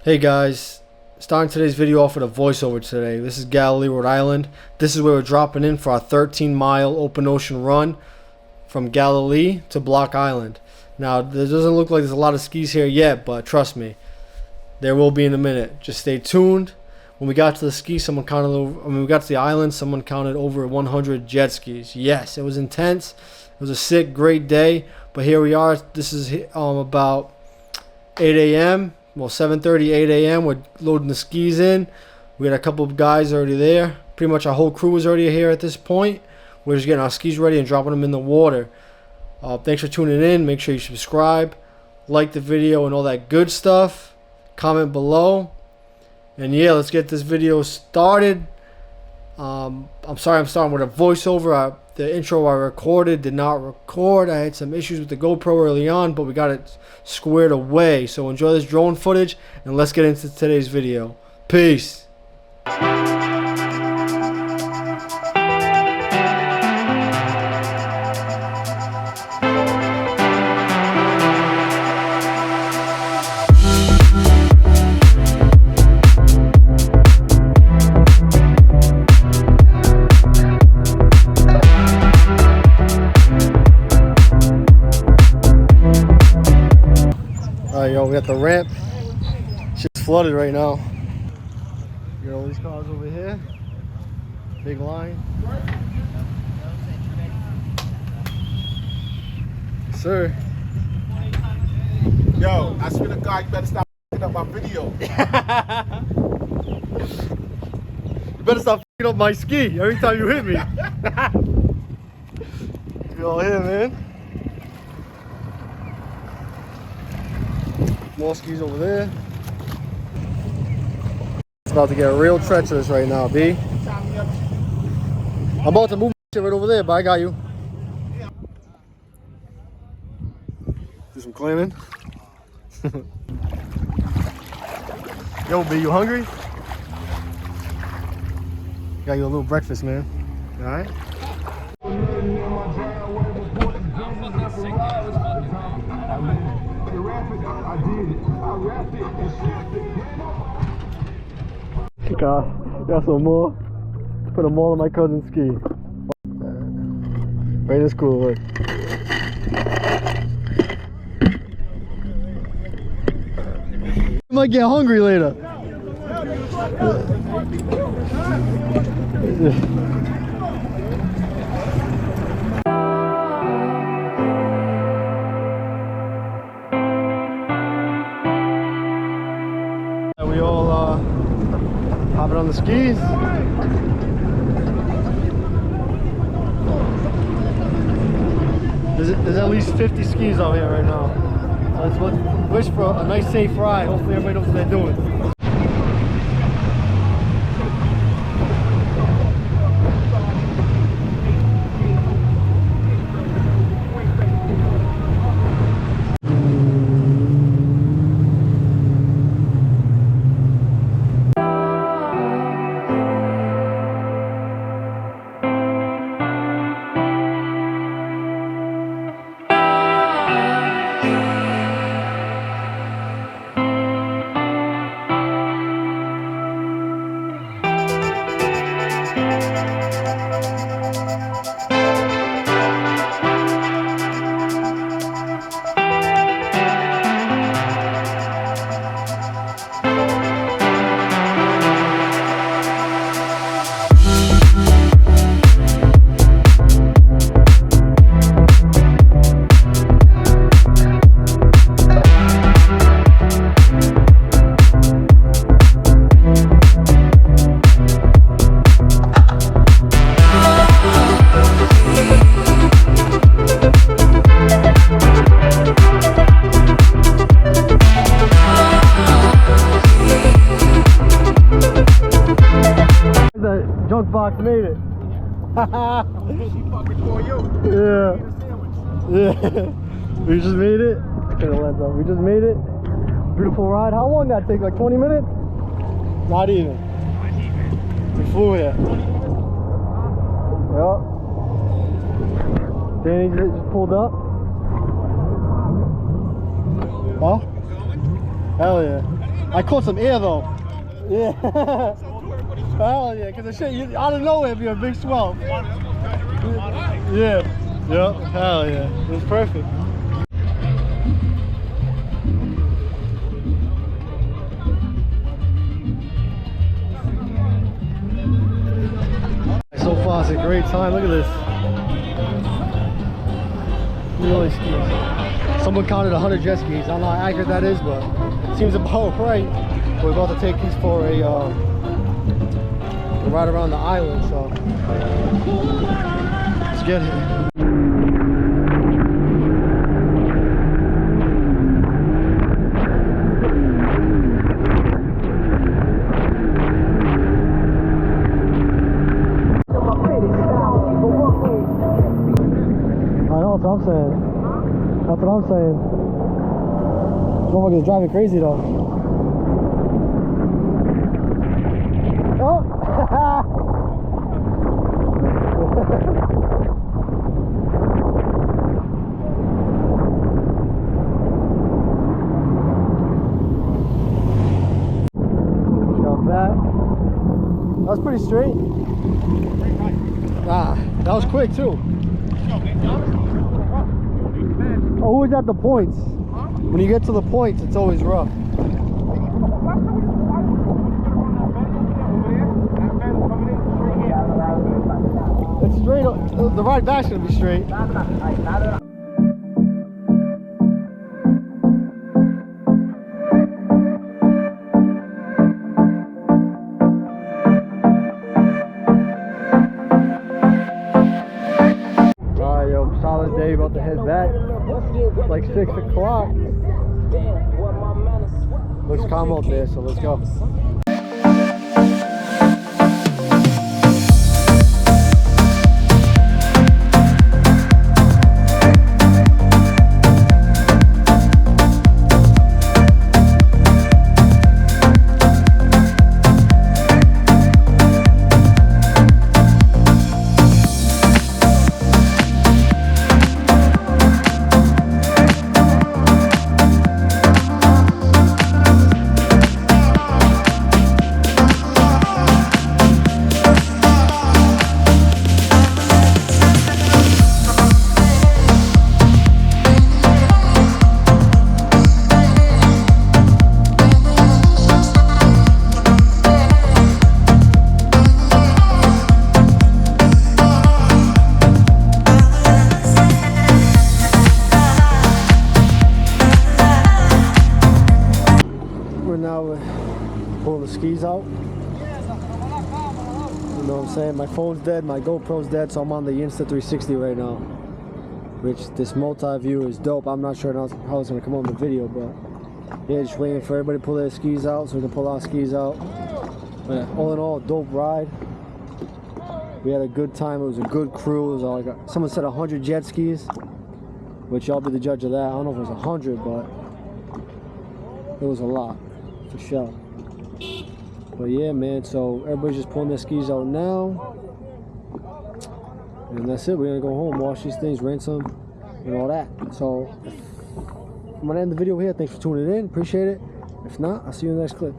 Hey guys, starting today's video off with a voiceover today. This is Galilee, Rhode Island. This is where we're dropping in for our 13-mile open ocean run from Galilee to Block Island. Now, there doesn't look like there's a lot of skis here yet, but trust me, there will be in a minute. Just stay tuned. When we got to the ski, we got to the island, someone counted over 100 jet skis. Yes, it was intense. It was a sick, great day. But here we are. This is about 8 a.m. Well, 7:30, 8 a.m. We're loading the skis in. We had a couple of guys already there. Pretty much our whole crew was already here at this point. We're just getting our skis ready and dropping them in the water. Thanks for tuning in. Make sure you subscribe, like the video, and all that good stuff. Comment below. And yeah, let's get this video started. I'm sorry I'm starting with a voiceover. The intro I recorded did not record. I had some issues with the GoPro early on, but we got it squared away. So enjoy this drone footage, and let's get into today's video. Peace. Yo, we got the ramp. Shit's flooded right now. You got all these cars over here. Big line. Yes, sir. Yo, I swear to God, you better stop f***ing up my video. You better stop f***ing up my ski every time you hit me. You all here, man. More skis over there. It's about to get real treacherous right now, B. I'm about to move shit right over there, but I got you. Do some clamming. Yo, B, you hungry? Got you a little breakfast, man. All right? Got some more. Put them all on my cousin's ski. Right, this cool. Look. You might get hungry later. We all hopping on the skis. There's at least 50 skis out here right now. So let's wish for a nice safe ride. Hopefully everybody knows what they're doing. Junk box made it. She fucking for you. Yeah. Yeah. We just made it. Turn the lens up. We just made it. Beautiful ride. How long did that take? Like 20 minutes? Not even. We flew here. Yep. Danny just pulled up. Huh? Hell yeah. I caught some air though. Yeah. Hell yeah, because the shit, out of nowhere, it'd be a big swell. Yeah. Yep. Hell yeah. It was perfect. So far, it's a great time. Look at this. Really skis. Someone counted 100 jet skis. I don't know how accurate that is, but it seems about right. We're about to take these for a ride around the island, so let's get it. That's what I'm saying. That's what I'm saying. Motherfuckers driving crazy though. Oh! Got that. That was pretty straight. Ah, that was quick too. Always at the points. When you get to the points, it's always rough. It's straight. The ride back's gonna be straight. Alright, yo, solid day. About to head back. It's like 6 o'clock. Looks calm out there, so let's go. Pull the skis out. You know what I'm saying? My phone's dead, my GoPro's dead, so I'm on the Insta360 right now. Which this multi-view is dope. I'm not sure how it's gonna come on the video, but yeah, just waiting for everybody to pull their skis out so we can pull our skis out. But all in all, dope ride. We had a good time. It was a good crew. It was like someone said 100 jet skis, which y'all be the judge of that. I don't know if it was 100, but it was a lot for sure. But yeah, man, so everybody's just pulling their skis out now. And that's it. We're gonna go home, wash these things, rinse them, and all that. So I'm gonna end the video here. Thanks for tuning in. Appreciate it. If not, I'll see you in the next clip.